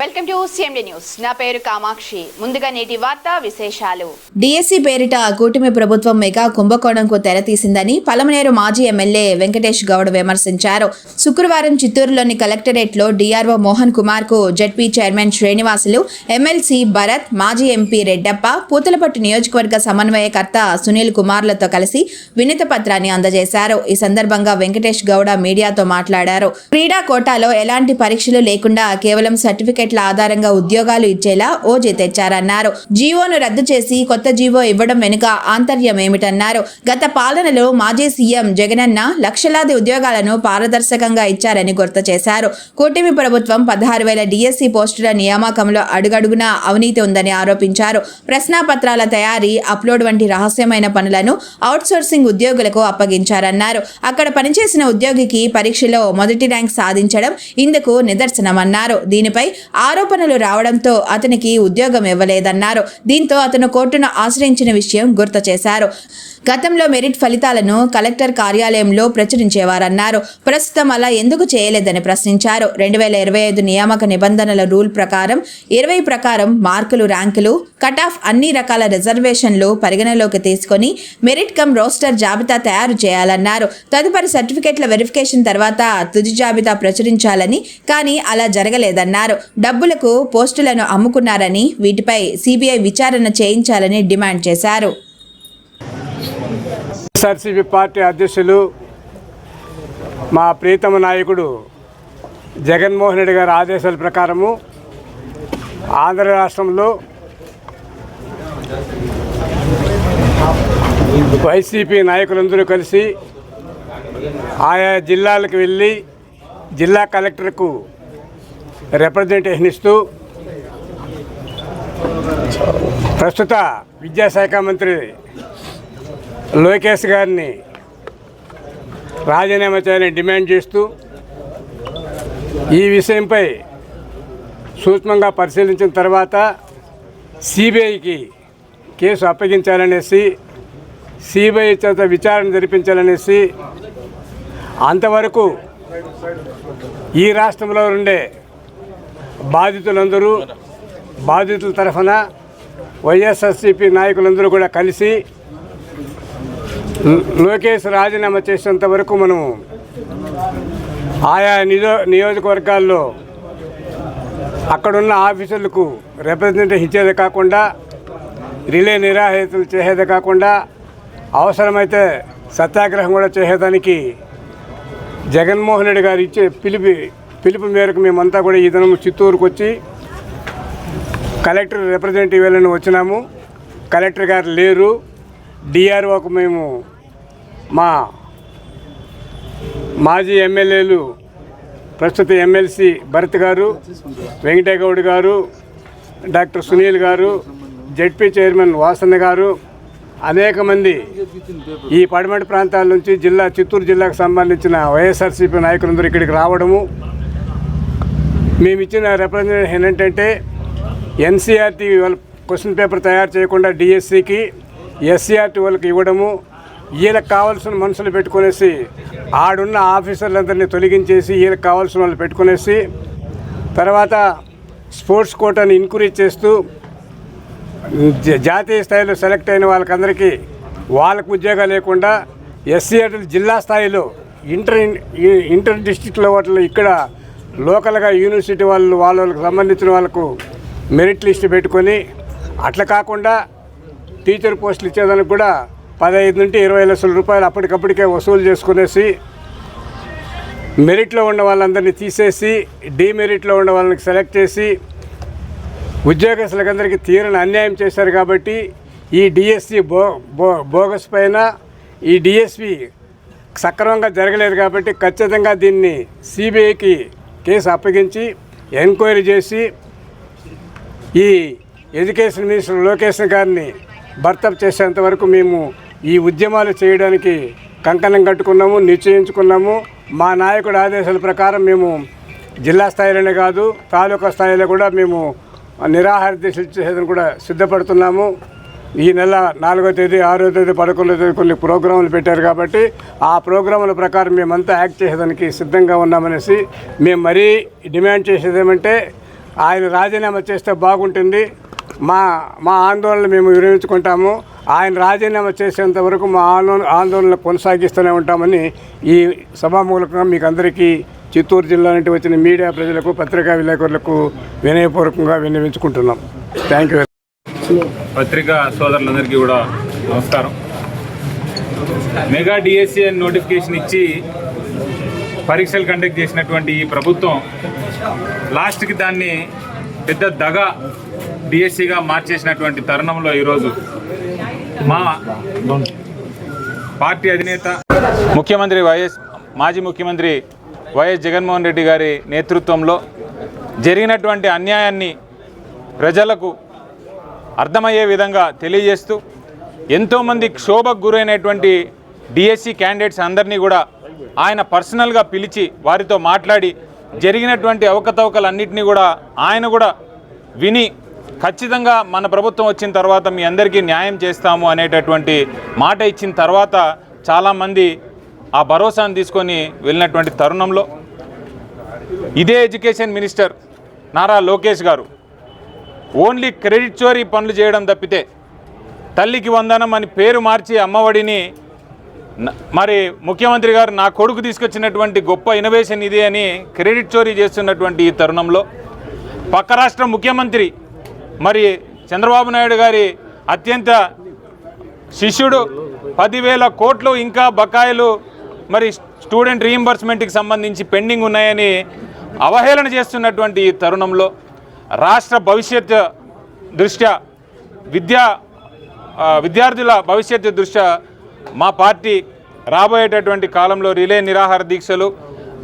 Welcome to CMD news. నా పేరు కామాక్షి. ముందుగా నేటి వార్తా విశేషాలు. డిఎస్సి పేరిట కూటమి ప్రభుత్వం మెగా కుంభకోణంకు తెరతీసిందని పలమనేరు మాజీ ఎమ్మెల్యే వెంకటేష్ గౌడ్ విమర్శించారు. శుక్రవారం చిత్తూరులోని కలెక్టరేట్లో డిఆర్ఓ మోహన్ కుమార్ కు ZP chairman Srinivasulu, MLC Bharat, మాజీ ఎంపీ రెడ్డప్ప, పూతలపట్టు నియోజకవర్గ సమన్వయకర్త సునీల్ కుమార్లతో కలిసి వినతి పత్రాన్ని అందజేశారు. ఈ సందర్భంగా వెంకటేష్ గౌడ మీడియాతో మాట్లాడారు. క్రీడా కోటాలో ఎలాంటి పరీక్షలు లేకుండా కేవలం సర్టిఫికెట్ల ఆధారంగా ఉద్యోగాలు ఇచ్చేలా ఓజీ తెచ్చారన్నారు. జీవోను రద్దు చేసి కొత్త జీవో ఇవ్వడం వెనుక ఆంతర్యం ఏమిటన్నారు. గత పాలనలో మాజీ సీఎం జగనన్న లక్షలాది ఉద్యోగాలను పారదర్శకంగా ఇచ్చారని గుర్తు చేశారు. కూటమి ప్రభుత్వం 16,000 డిఎస్సి పోస్టుల నియామకంలో అడుగడుగునా అవినీతి ఉందని ఆరోపించారు. ప్రశ్నాపత్రాల తయారీ, అప్లోడ్ వంటి రహస్యమైన పనులను అవుట్సోర్సింగ్ ఉద్యోగులకు అప్పగించారన్నారు. అక్కడ పనిచేసిన ఉద్యోగికి పరీక్షలో మొదటి ర్యాంక్ సాధించడం ఇందుకు నిదర్శనమన్నారు. దీనిపై ఆరోపణలు రావడంతో అతనికి ఉద్యోగం ఇవ్వలేదన్నారు. దీంతో అతను కోర్టును ఆశ్రయించిన విషయం గుర్తు చేశారు. గతంలో మెరిట్ ఫలితాలను కలెక్టర్ కార్యాలయంలో ప్రచురించేవారన్నారు. ప్రస్తుతం అలా ఎందుకు చేయలేదని ప్రశ్నించారు. 2025 నియామక నిబంధనల రూల్ ప్రకారం 20 ప్రకారం మార్కులు, ర్యాంకులు, కట్ ఆఫ్ అన్ని రకాల రిజర్వేషన్లు పరిగణలోకి తీసుకొని మెరిట్ కమ్ రోస్టర్ జాబితా తయారు చేయాలన్నారు. తదుపరి సర్టిఫికెట్ల వెరిఫికేషన్ తర్వాత తుది జాబితా ప్రచురించాలని, కానీ అలా జరగలేదన్నారు. డబ్బులకు పోస్టులను అమ్ముకున్నారని, వీటిపై సిబిఐ విచారణ చేయించాలని డిమాండ్ చేశారు. ఎస్ఆర్సీపీ పార్టీ అధ్యక్షులు మా ప్రీతమ నాయకుడు జగన్మోహన్ రెడ్డి గారి ఆదేశాల ప్రకారము ఆంధ్ర రాష్ట్రంలో వైసీపీ నాయకులందరూ కలిసి ఆయా జిల్లాలకు వెళ్ళి జిల్లా కలెక్టర్కు రిప్రజెంటేషన్ ఇస్తూ ప్రస్తుత విద్యాశాఖ మంత్రి లోకేష్ గారిని రాజీనామా చేయాలని డిమాండ్ చేస్తూ ఈ విషయంపై సూక్ష్మంగా పరిశీలించిన తర్వాత సిబిఐకి కేసు అప్పగించాలనేసి, సిబిఐ చేత విచారణ జరిపించాలనేసి, అంతవరకు ఈ రాష్ట్రంలో ఉండే బాధితులందరూ, బాధితుల తరఫున వైఎస్ఆర్సీపీ నాయకులందరూ కూడా కలిసి లోకేష్ రాజీనామా చేసేంత వరకు మనము ఆయా నియోజకవర్గాల్లో అక్కడున్న ఆఫీసర్లకు రిప్రజెంటేషన్ ఇచ్చేదే కాకుండా, రిలే నిరాహితులు చేసేదే కాకుండా, అవసరమైతే సత్యాగ్రహం కూడా చేసేదానికి జగన్మోహన్ రెడ్డి గారు ఇచ్చే పిలుపు మేరకు మేమంతా కూడా ఈ దినం చిత్తూరుకు వచ్చి కలెక్టర్ రిప్రజెంటేటివ్ ఇవ్వాలని వచ్చినాము. కలెక్టర్ గారు లేరు. డిఆర్ఓకు మేము మా మాజీ ఎమ్మెల్యేలు, ప్రస్తుత ఎమ్మెల్సీ భరత్ గారు, వెంకటేగౌడ్ గారు, డాక్టర్ సునీల్ గారు, జెడ్పీ చైర్మన్ వాసన్న గారు, అనేక మంది ఈ పడమటి ప్రాంతాల నుంచి చిత్తూరు జిల్లాకు సంబంధించిన వైఎస్ఆర్సీపీ నాయకులందరూ ఇక్కడికి రావడము, మేము ఇచ్చిన రిప్రజెంటేషన్ ఏంటంటే ఎన్సీఆర్టీ వాళ్ళ క్వశ్చన్ పేపర్ తయారు చేయకుండా డిఎస్సికి ఎస్సీఆర్టీ వాళ్ళకి ఇవ్వడము, వీళ్ళకి కావాల్సిన మనుషులు పెట్టుకునేసి ఆడున్న ఆఫీసర్లందరినీ తొలగించేసి వీళ్ళకి కావాల్సిన వాళ్ళు పెట్టుకునేసి, తర్వాత స్పోర్ట్స్ కోటాని ఇంక్రీజ్ చేస్తూ జాతీయ స్థాయిలో సెలెక్ట్ అయిన వాళ్ళకందరికీ వాళ్ళకు ఉద్యోగాలు లేకుండా ఎస్సీఆర్టీలు జిల్లా స్థాయిలో ఇంటర్ డిస్ట్రిక్ట్లో వాటిలో ఇక్కడ లోకల్గా యూనివర్సిటీ వాళ్ళకి సంబంధించిన వాళ్ళకు మెరిట్ లిస్ట్ పెట్టుకొని, అట్లా కాకుండా టీచర్ పోస్టులు ఇచ్చేదానికి కూడా 15 నుండి 20 లక్షల రూపాయలు అప్పటికప్పటికే వసూలు చేసుకునేసి మెరిట్లో ఉన్న వాళ్ళందరినీ తీసేసి డీమెరిట్లో ఉన్న వాళ్ళని సెలెక్ట్ చేసి ఉద్యోగస్తులందరికీ తీరని అన్యాయం చేశారు. కాబట్టి ఈ డిఎస్సి బోగస్ పైన ఈ డిఎస్పి సక్రమంగా జరగలేదు. కాబట్టి ఖచ్చితంగా దీన్ని సిబిఐకి కేసు అప్పగించి ఎంక్వైరీ చేసి ఈ ఎడ్యుకేషన్ మినిస్టర్ లోకేష్ గారిని బర్తరఫ్ చేసేంత వరకు మేము ఈ ఉద్యమాలు చేయడానికి కంకణం కట్టుకున్నాము, నిశ్చయించుకున్నాము. మా నాయకుడి ఆదేశాల ప్రకారం మేము జిల్లా స్థాయిలోనే కాదు తాలూకా స్థాయిలో కూడా మేము నిరాహార దీక్షలు చేసేదని కూడా సిద్ధపడుతున్నాము. ఈ నెల 4వ తేదీ, 6వ తేదీ, 11వ తేదీ కొన్ని ప్రోగ్రాములు పెట్టారు. కాబట్టి ఆ ప్రోగ్రాముల ప్రకారం మేమంతా యాక్ట్ చేసేదానికి సిద్ధంగా ఉన్నామనేసి మేము మరీ డిమాండ్ చేసేది ఏమంటే ఆయన రాజీనామా చేస్తే బాగుంటుంది. మా మా ఆందోళన మేము విరమించుకుంటాము. ఆయన రాజీనామా చేసేంత వరకు మా ఆందోళన కొనసాగిస్తూనే ఉంటామని ఈ సభామూలకంగా మీకు అందరికీ చిత్తూరు జిల్లా నుండి వచ్చిన మీడియా ప్రజలకు, పత్రికా విలేకరులకు వినయపూర్వకంగా విన్నవించుకుంటున్నాం. Thank you. పత్రికా సోదరులందరికీ కూడా నమస్కారం. మెగా డిఎస్సి అని నోటిఫికేషన్ ఇచ్చి పరీక్షలు కండక్ట్ చేసినటువంటి ఈ ప్రభుత్వం లాస్ట్కి దాన్ని పెద్ద దగ డిఎస్సిగా మార్చేసినటువంటి తరుణంలో ఈరోజు మా పార్టీ అధినేత మాజీ ముఖ్యమంత్రి వైఎస్ జగన్మోహన్ రెడ్డి గారి నేతృత్వంలో జరిగినటువంటి అన్యాయాన్ని ప్రజలకు అర్థమయ్యే విధంగా తెలియజేస్తూ ఎంతోమంది క్షోభకు గురైనటువంటి డిఎస్సి క్యాండిడేట్స్ అందరినీ కూడా ఆయన పర్సనల్గా పిలిచి వారితో మాట్లాడి జరిగినటువంటి అవకతవకలన్నింటినీ కూడా ఆయన కూడా విని ఖచ్చితంగా మన ప్రభుత్వం వచ్చిన తర్వాత మీ అందరికీ న్యాయం చేస్తాము అనేటటువంటి మాట ఇచ్చిన తర్వాత చాలామంది ఆ భరోసాను తీసుకొని వెళ్ళినటువంటి తరుణంలో ఇదే ఎడ్యుకేషన్ మినిస్టర్ నారా లోకేష్ గారు ఓన్లీ క్రెడిట్ చోరీ పనులు చేయడం తప్పితే తల్లికి వందనం అని పేరు మార్చి అమ్మఒడిని మరి ముఖ్యమంత్రి గారు నా కొడుకు తీసుకొచ్చినటువంటి గొప్ప ఇన్నోవేషన్ ఇదే అని క్రెడిట్ చోరీ చేస్తున్నటువంటి ఈ తరుణంలో పక్క రాష్ట్ర ముఖ్యమంత్రి మరి చంద్రబాబు నాయుడు గారి అత్యంత శిష్యుడు 10,000 కోట్లు ఇంకా బకాయిలు మరి స్టూడెంట్ రీయింబర్స్మెంట్కి సంబంధించి పెండింగ్ ఉన్నాయని అవహేళన చేస్తున్నటువంటి ఈ తరుణంలో రాష్ట్ర భవిష్యత్తు దృష్ట్యా విద్యార్థుల భవిష్యత్తు దృష్ట్యా మా పార్టీ రాబోయేటటువంటి కాలంలో రిలే నిరాహార దీక్షలు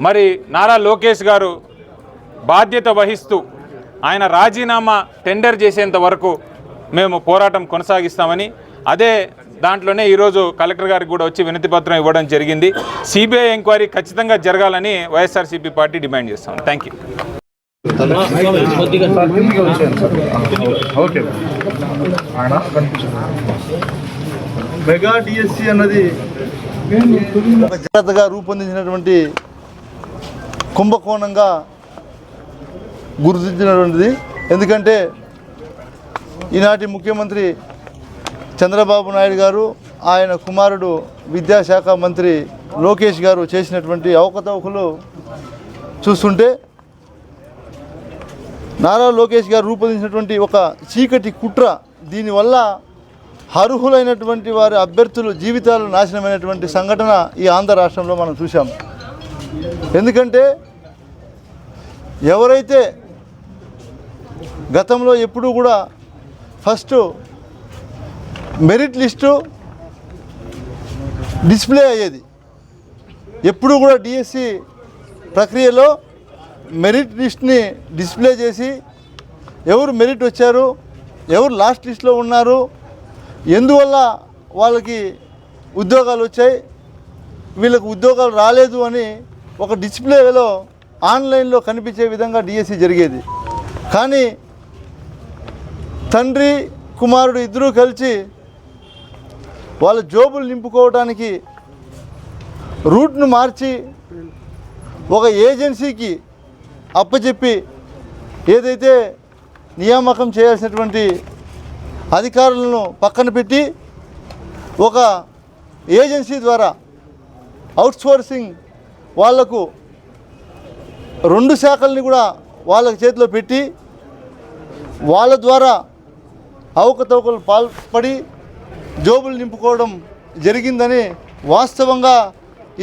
మరి నారా లోకేష్ గారు బాధ్యత వహిస్తూ ఆయన రాజీనామా టెండర్ చేసేంత వరకు మేము పోరాటం కొనసాగిస్తామని అదే దాంట్లోనే ఈరోజు కలెక్టర్ గారికి కూడా వచ్చి వినతిపత్రం ఇవ్వడం జరిగింది. సిబిఐ ఎంక్వైరీ ఖచ్చితంగా జరగాలని వైఎస్ఆర్సీపీ పార్టీ డిమాండ్ చేస్తాం. Thank you. మెగా డిఎస్సి అన్నది జాగ్రత్తగా రూపొందించినటువంటి కుంభకోణంగా గుర్తించినటువంటిది. ఎందుకంటే ఈనాటి ముఖ్యమంత్రి చంద్రబాబు నాయుడు గారు, ఆయన కుమారుడు విద్యాశాఖ మంత్రి లోకేష్ గారు చేసినటువంటి అవకతవకలు చూస్తుంటే నారా లోకేష్ గారు రూపొందించినటువంటి ఒక చీకటి కుట్ర, దీనివల్ల అర్హులైనటువంటి వారి అభ్యర్థులు జీవితాలు నాశనమైనటువంటి సంఘటన ఈ ఆంధ్ర రాష్ట్రంలో మనం చూసాం. ఎందుకంటే ఎవరైతే గతంలో ఎప్పుడూ కూడా ఫస్ట్ మెరిట్ లిస్టు డిస్ప్లే అయ్యేది, ఎప్పుడూ కూడా డిఎస్సి ప్రక్రియలో మెరిట్ లిస్ట్ని డిస్ప్లే చేసి ఎవరు మెరిట్ వచ్చారు, ఎవరు లాస్ట్ లిస్ట్లో ఉన్నారు, ఎందువల్ల వాళ్ళకి ఉద్యోగాలు వచ్చాయి, వీళ్ళకి ఉద్యోగాలు రాలేదు అని ఒక డిస్ప్లేలో ఆన్లైన్లో కనిపించే విధంగా డిఎస్సి జరిగేది. కానీ తండ్రి కుమారుడు ఇద్దరూ కలిసి వాళ్ళ జోబులు నింపుకోవడానికి రూట్ను మార్చి ఒక ఏజెన్సీకి అప్పచెప్పి ఏదైతే నియామకం చేయాల్సినటువంటి అధికారులను పక్కన పెట్టి ఒక ఏజెన్సీ ద్వారా అవుట్సోర్సింగ్ వాళ్లకు 2 శాఖల్ని కూడా వాళ్ళకి చేతిలో పెట్టి వాళ్ళ ద్వారా అవకతవకలు పాల్పడి జోబులు నింపుకోవడం జరిగిందని వాస్తవంగా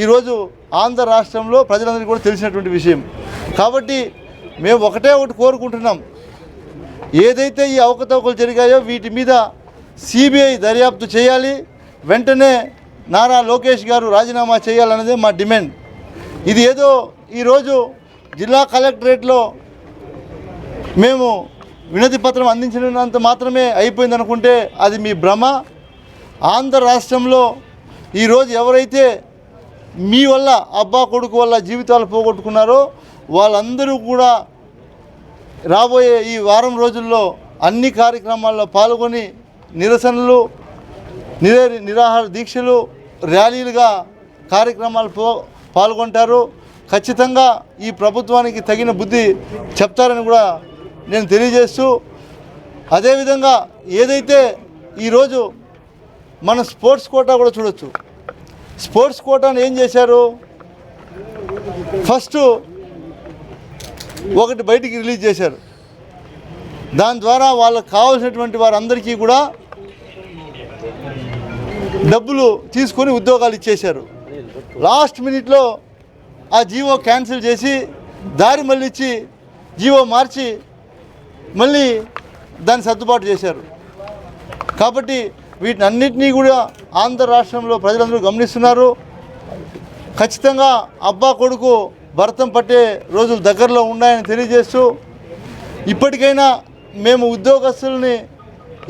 ఈరోజు ఆంధ్ర రాష్ట్రంలో ప్రజలందరికీ కూడా తెలిసినటువంటి విషయం. కాబట్టి మేము ఒకటి కోరుకుంటున్నాం, ఏదైతే ఈ అవకతవకలు జరిగాయో వీటి మీద సిబిఐ దర్యాప్తు చేయాలి, వెంటనే నారా లోకేష్ గారు రాజీనామా చేయాలన్నదే మా డిమాండ్. ఇది ఏదో ఈరోజు జిల్లా కలెక్టరేట్లో మేము వినతి పత్రం అందించినంత మాత్రమే అయిపోయిందనుకుంటే అది మీ భ్రమ. ఆంధ్ర రాష్ట్రంలో ఈరోజు ఎవరైతే మీ వల్ల అబ్బా కొడుకు వల్ల జీవితాలు పోగొట్టుకున్నారో వాళ్ళందరూ కూడా రాబోయే ఈ వారం రోజుల్లో అన్ని కార్యక్రమాల్లో పాల్గొని నిరసనలు, నిరాహార దీక్షలు, ర్యాలీలుగా కార్యక్రమాలు పాల్గొంటారు. ఖచ్చితంగా ఈ ప్రభుత్వానికి తగిన బుద్ధి చెప్తారని కూడా నేను తెలియజేస్తూ, అదేవిధంగా ఏదైతే ఈరోజు మన స్పోర్ట్స్ కోటా కూడా చూడొచ్చు. స్పోర్ట్స్ కోటాను ఏం చేశారు, ఫస్ట్ ఒకటి బయటికి రిలీజ్ చేశారు. దాని ద్వారా వాళ్ళకు కావాల్సినటువంటి వారందరికీ కూడా డబ్బులు తీసుకొని ఉద్యోగాలు ఇచ్చేశారు. లాస్ట్ మినిట్లో ఆ జీవో క్యాన్సిల్ చేసి దారి మళ్ళించి జీవో మార్చి మళ్ళీ దాన్ని సర్దుబాటు చేశారు. కాబట్టి వీటిని అన్నింటినీ కూడా ఆంధ్ర రాష్ట్రంలో ప్రజలందరూ గమనిస్తున్నారు. ఖచ్చితంగా అబ్బా కొడుకు భరతం పట్టే రోజులు దగ్గరలో ఉన్నాయని తెలియజేస్తూ, ఇప్పటికైనా మేము ఉద్యోగస్తుల్ని,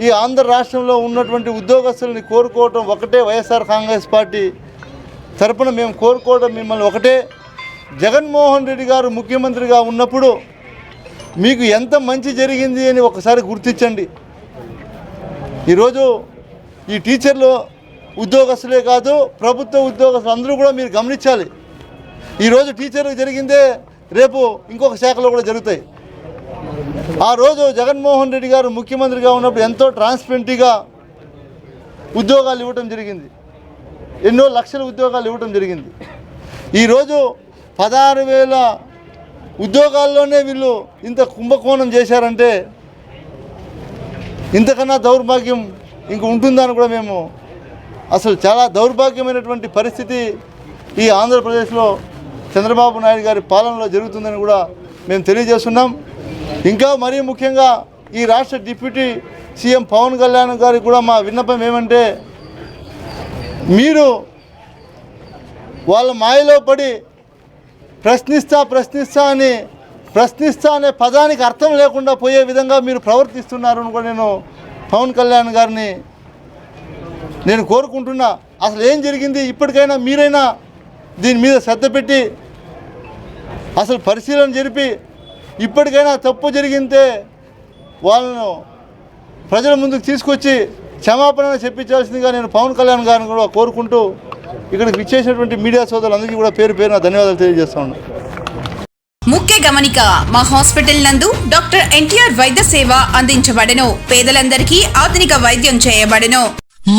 ఈ ఆంధ్ర రాష్ట్రంలో ఉన్నటువంటి ఉద్యోగస్తుల్ని కోరుకోవటం ఒకటే, వైఎస్ఆర్ కాంగ్రెస్ పార్టీ తరపున మేము కోరుకోవడం మిమ్మల్ని ఒకటే, జగన్మోహన్ రెడ్డి గారు ముఖ్యమంత్రిగా ఉన్నప్పుడు మీకు ఎంత మంచి జరిగింది అని ఒకసారి గుర్తించండి. ఈరోజు ఈ టీచర్లు ఉద్యోగస్తులే కాదు, ప్రభుత్వ ఉద్యోగస్తులు అందరూ కూడా మీరు గమనించాలి. ఈరోజు టీచర్లకు జరిగిందే రేపు ఇంకొక శాఖలో కూడా జరుగుతాయి. ఆ రోజు జగన్మోహన్ రెడ్డి గారు ముఖ్యమంత్రిగా ఉన్నప్పుడు ఎంతో ట్రాన్స్పరెంట్గా ఉద్యోగాలు ఇవ్వటం జరిగింది, ఎన్నో లక్షల ఉద్యోగాలు ఇవ్వటం జరిగింది. ఈరోజు 16,000 ఉద్యోగాల్లోనే వీళ్ళు ఇంత కుంభకోణం చేశారంటే ఇంతకన్నా దౌర్భాగ్యం ఇంక ఉంటుందని కూడా మేము, అసలు చాలా దౌర్భాగ్యమైనటువంటి పరిస్థితి ఈ ఆంధ్రప్రదేశ్లో చంద్రబాబు నాయుడు గారి పాలనలో జరుగుతుందని కూడా మేము తెలియజేస్తున్నాం. ఇంకా మరీ ముఖ్యంగా ఈ రాష్ట్ర డిప్యూటీ సీఎం పవన్ కళ్యాణ్ గారికి కూడా మా విన్నపం ఏమంటే, మీరు వాళ్ళ మాయలో పడి ప్రశ్నిస్తా అనే పదానికి అర్థం లేకుండా పోయే విధంగా మీరు ప్రవర్తిస్తున్నారు అని కూడా నేను పవన్ కళ్యాణ్ గారిని నేను కోరుకుంటున్నా. అసలు ఏం జరిగింది, ఇప్పటికైనా మీరైనా దీని మీద శ్రద్ధ పెట్టి అసలు పరిశీలన జరిపి ఇప్పటికైనా తప్పు జరిగితే వాళ్ళను ప్రజల ముందుకు తీసుకొచ్చి క్షమాపణ చెప్పించాల్సిందిగా నేను పవన్ కళ్యాణ్ గారిని కూడా కోరుకుంటూ, ఇక్కడికి విచ్చేసినటువంటి మీడియా సోదరులందరికీ కూడా పేరు పేరున ధన్యవాదాలు తెలియజేస్తా ఉన్నాను. ముఖ్య గమనిక, మా హాస్పిటల్ నందు డాక్టర్ ఎన్టీఆర్ వైద్య సేవ అందించబడెను. పేదలందరికీ ఆధునిక వైద్యం చేయబడెను.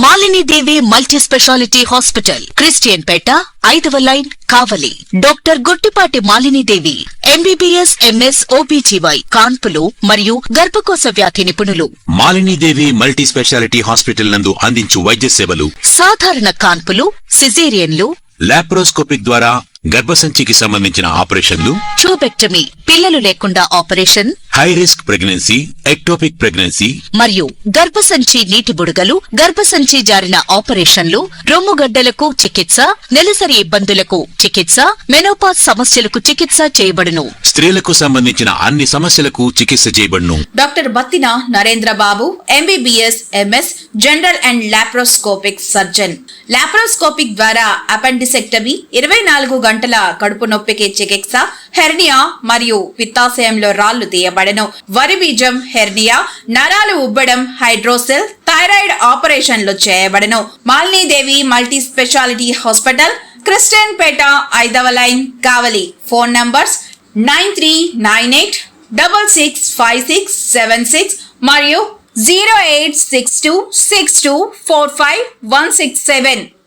Malini Devi multi speciality hospital, Christian Peta, 5వ line, Kavali. Doctor Guttipati Malini Devi MBBS MS OBGY కాన్పులు మరియు గర్భకోశ వ్యాధి నిపుణులు. మాలినీదేవి మల్టీ స్పెషాలిటీ హాస్పిటల్ నందు అందించు వైద్య సేవలు: సాధారణ కాన్పులు, సిజేరియన్లు, లాప్రోస్కోపిక్ ద్వారా గర్భసంచికి సంబంధించిన ఆపరేషన్లు, ట్యూబెక్టమీ, పిల్లలు లేకుండా operation, high risk pregnancy, ectopic pregnancy మరియు గర్భసంచి నీటి బుడగలు, గర్భసంచి జారిన ఆపరేషన్లు, రొమ్ముగడ్డలకు చికిత్స, నెలసరి ఇబ్బందులకు చికిత్స, మెనోపాజ్ సమస్యలకు చికిత్స చేయబడును. స్త్రీలకు సంబంధించిన అన్ని సమస్యలకు చికిత్స చేయబడును. Doctor Battina Narendra Babu MBBS MS general and laparoscopic surgeon. Laparoscopic ద్వారా అపెండిసెక్టమీ, 24 గంటల కడుపు నొప్పికి చికిత్స, హెర్నియా మరియు పిత్తాశయంలో రాళ్లు తీయబడెను. వరి బీజం, హెర్నియా, నరాలు ఉబ్బడం, హైడ్రోసెల్, థైరాయిడ్ ఆపరేషన్లు చేయబడెను. Malini Devi multi speciality hospital, Christian Peta, 5వ లైన్, కావలి. ఫోన్ నంబర్స్ 9398665676 మరియు 08626245167.